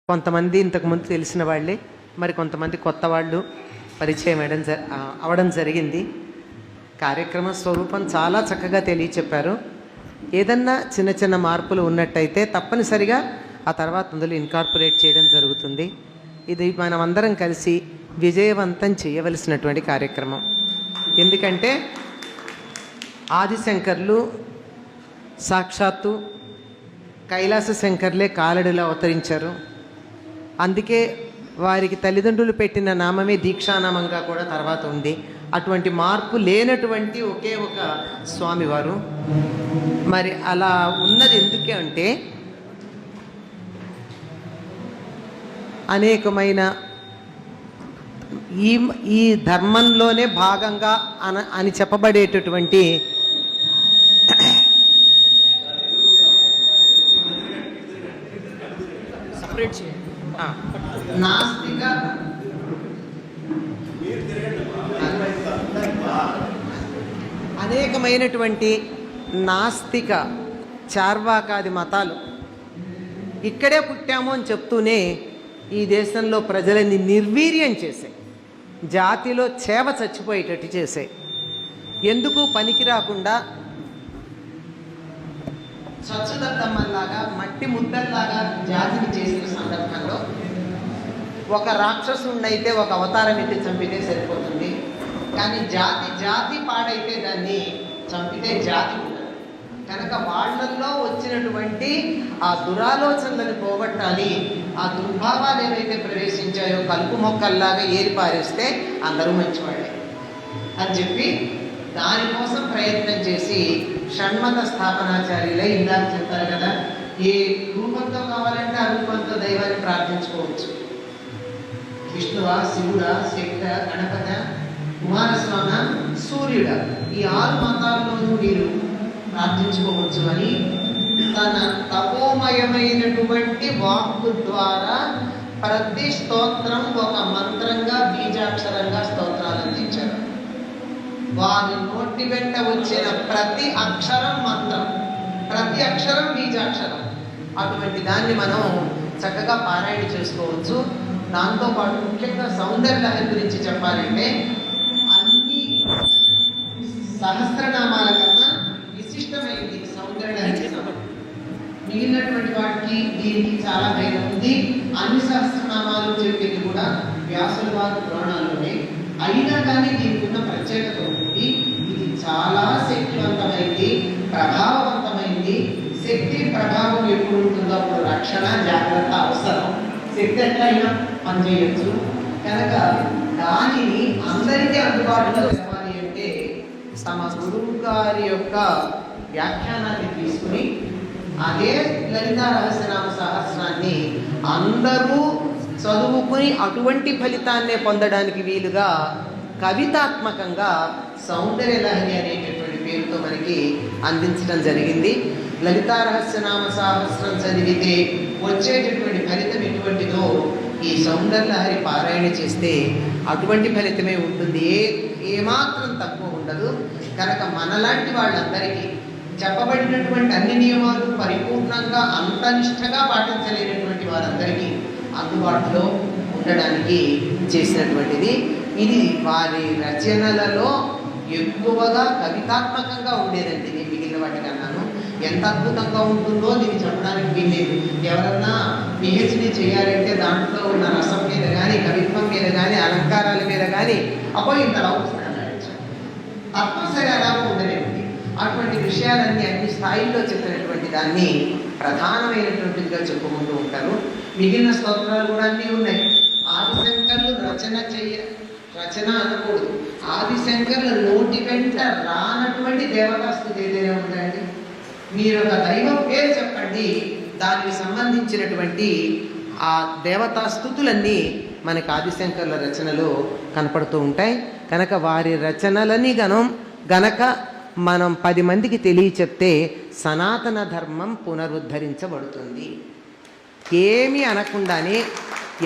కొంతమంది ఇంతకుముందు తెలిసిన వాళ్ళే, మరి కొంతమంది కొత్త వాళ్ళు పరిచయం అవడం జరిగింది. కార్యక్రమ స్వరూపం చాలా చక్కగా తెలియచెప్పారు. ఏదన్నా చిన్న చిన్న మార్పులు ఉన్నట్టయితే తప్పనిసరిగా ఆ తర్వాత అందులో ఇన్కార్పొరేట్ చేయడం జరుగుతుంది. ఇది మనం అందరం కలిసి విజయవంతం చేయవలసినటువంటి కార్యక్రమం. ఎందుకంటే ఆదిశంకర్లు సాక్షాత్తు కైలాస శంకర్లే కాలడిలో అవతరించారు. అందుకే వారికి తల్లిదండ్రులు పెట్టిన నామమే దీక్షానామంగా కూడా తర్వాత ఉంది. అటువంటి మార్పు లేనటువంటి ఒకే ఒక స్వామివారు. మరి అలా ఉన్నది ఎందుకే అంటే అనేకమైన ఈ ధర్మంలోనే భాగంగా అని చెప్పబడేటటువంటి నాస్తిక అనేకమైనటువంటి నాస్తిక చార్వాకాది మతాలు ఇక్కడే పుట్టాము అని చెప్తూనే ఈ దేశంలో ప్రజలని నిర్వీర్యం చేశాయి, జాతిలో చేవ చచ్చిపోయేటట్టు చేశాయి. ఎందుకు పనికి రాకుండా చచ్చుదద్దమ్మల్లాగా మట్టి ముద్దల్లాగా జాతిని చేసిన సందర్భంలో ఒక రాక్షసుడినైతే ఒక అవతారం ఎత్తి చంపితే సరిపోతుంది, కానీ జాతి పాడైతే దాన్ని చంపితే జాతి ఉండదు. కనుక వాళ్ళల్లో వచ్చినటువంటి ఆ దురాలోచనలను పోగొట్టాలి. ఆ దుర్భావాలు ఏవైతే ప్రవేశించాయో కలుపు మొక్కల్లాగా ఏరి పారేస్తే అందరూ మంచివాళ్ళే అని చెప్పి దానికోసం ప్రయత్నం చేసి షణ్మత స్థాపనాచార్యులే ఇందాక చెప్తారు కదా, ఏ రూపంతో కావాలంటే ఆ రూపంతో దైవాన్ని ప్రార్థించుకోవచ్చు. విష్ణువా, శివుడా, శక్త, గణపత, కుమారస్వామి, సూర్యుడా, ఈ 6 మతాల్లోనూ మీరు ప్రార్థించుకోవచ్చు అని తన తపోమయమైనటువంటి వాక్కు ద్వారా ప్రతి స్తోత్రం ఒక మంత్రంగా బీజాక్షరంగా స్తోత్రాలు అందించారు. వారి నోటి వెంట వచ్చిన ప్రతి అక్షరం మంత్రం, ప్రతి అక్షరం బీజాక్షరం. అటువంటి దాన్ని మనం చక్కగా పారాయణ చేసుకోవచ్చు. దాంతోపాటు ముఖ్యంగా సౌందర్యలహరి గురించి చెప్పాలంటే అన్ని సహస్రనామాల కన్నా విశిష్టమైంది సౌందర్యలహరి. మిగిలినటువంటి వాటికి దీనికి చాలా భేదం ఉంది. అన్ని సహస్రనామాలు చెప్పింది కూడా వ్యాసుల వారి పురాణాల్లోనే. అయినా కానీ దీనికి ఉన్న ప్రత్యేకత ఉంటుంది. ఇది చాలా శక్తివంతమైంది, ప్రభావవంతమైంది. శక్తి ప్రభావం ఎప్పుడు ఉంటుందో అప్పుడు రక్షణ జాగ్రత్త అవసరం. శక్తి ఎట్లయినా పనిచేయచ్చు. కనుక దానిని అందరికీ అందుబాటులో తెలవాలి అంటే తమ గురువు గారి యొక్క వ్యాఖ్యానాన్ని తీసుకుని అదే లలితా రహస్యనామ సహస్రాన్ని అందరూ చదువుకుని అటువంటి ఫలితాన్నే పొందడానికి వీలుగా కవితాత్మకంగా సౌందర్యలహరి అనేటటువంటి పేరుతో మనకి అందించడం జరిగింది. లలితా రహస్యనామ సహస్రం చదివితే వచ్చేటటువంటి ఫలితం ఎటువంటిదో ఈ సౌందర్యలహరి పారాయణ చేస్తే అటువంటి ఫలితమే ఉంటుంది. ఏమాత్రం తక్కువ ఉండదు. కనుక మనలాంటి వాళ్ళందరికీ చెప్పబడినటువంటి అన్ని నియమాలు పరిపూర్ణంగా అంత నిష్ఠగా పాటించలేనటువంటి వారందరికీ అందుబాటులో ఉండడానికి చేసినటువంటిది. ఇది వారి రచనలలో ఎక్కువగా కవితాత్మకంగా ఉండేదండి. నేను మిగిలిన వాటికన్నాను ఎంత అద్భుతంగా ఉంటుందో దీన్ని చెప్పడానికి వీల్లేదు. ఎవరన్నా పిహెచ్డి చేయాలంటే దాంట్లో ఉన్న రసం మీద కానీ, కవిత్వం మీద కానీ, అలంకారాల మీద కానీ ఇంతలా తప్పనిసరి అలాగే ఉండలేండి. అటువంటి విషయాలన్నీ అన్ని స్థాయిల్లో చెప్పినటువంటి దాన్ని ప్రధానమైనటువంటిదిగా చెప్పుకుంటూ ఉంటారు. మిగిలిన స్తోత్రాలు కూడా అన్నీ ఉన్నాయి. ఆదిశంకర్లు రచన అనకూడదు. ఆదిశంకర్లు నోటి వెంట రానటువంటి దేవతాస్తుతి ఏదైనా ఉందండి. మీరు ఒక దైవం పేరు చెప్పండి, దానికి సంబంధించినటువంటి ఆ దేవతాస్తుతులన్నీ మనకి ఆదిశంకర్ల రచనలో కనపడుతూ ఉంటాయి. కనుక వారి రచనలని గనక మనం 10 మందికి తెలియచెప్తే సనాతన ధర్మం పునరుద్ధరించబడుతుంది. ఏమీ అనకుండానే,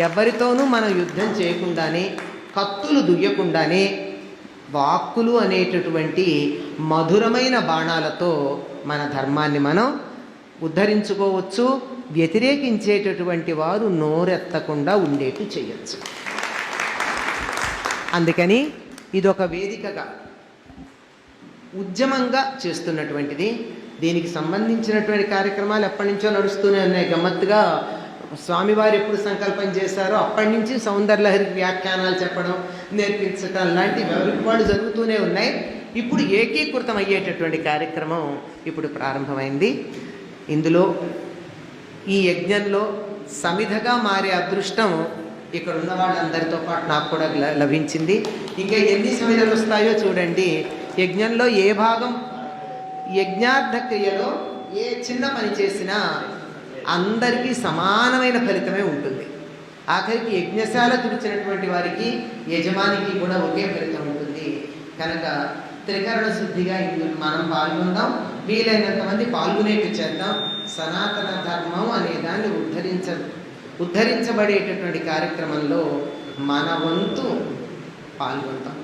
ఎవరితోనూ మనం యుద్ధం చేయకుండానే, కత్తులు దుయ్యకుండానే వాక్కులు అనేటటువంటి మధురమైన బాణాలతో మన ధర్మాన్ని మనం ఉద్ధరించుకోవచ్చు, వ్యతిరేకించేటటువంటి వారు నోరెత్తకుండా ఉండేట్టు చేయొచ్చు. అందుకని ఇదొక వేదికగా ఉద్యమంగా చేస్తున్నటువంటిది. దీనికి సంబంధించినటువంటి కార్యక్రమాలు ఎప్పటి నుంచో నడుస్తూనే ఉన్నాయి. గమ్మత్తుగా స్వామివారు ఎప్పుడు సంకల్పం చేశారో అప్పటి నుంచి సౌందర్యలహరికి వ్యాఖ్యానాలు చెప్పడం, నేర్పించడం లాంటివి ఎవరికి వాళ్ళు జరుగుతూనే ఉన్నాయి. ఇప్పుడు ఏకీకృతం అయ్యేటటువంటి కార్యక్రమం ఇప్పుడు ప్రారంభమైంది. ఇందులో ఈ యజ్ఞంలో సమిధగా మారే అదృష్టం ఇక్కడ ఉన్న వాళ్ళందరితో పాటు నాకు కూడా లభించింది. ఇంకా ఎన్ని సమిధలు వస్తాయో చూడండి. యజ్ఞంలో ఏ భాగం, యజ్ఞార్థ క్రియలో ఏ చిన్న పని చేసినా అందరికీ సమానమైన ఫలితమే ఉంటుంది. ఆఖరికి యజ్ఞశాల తుడిచినటువంటి వారికి, యజమానికి కూడా ఒకే ఫలితం ఉంటుంది. కనుక త్రికరణ శుద్ధిగా ఇందులో మనం పాల్గొందాం. వీలైనంత మంది పాల్గొనేట్టు చేద్దాం. సనాతన ధర్మం అనే దాన్ని ఉద్ధరించబడేటటువంటి కార్యక్రమంలో మన వంతు పాల్గొందాం.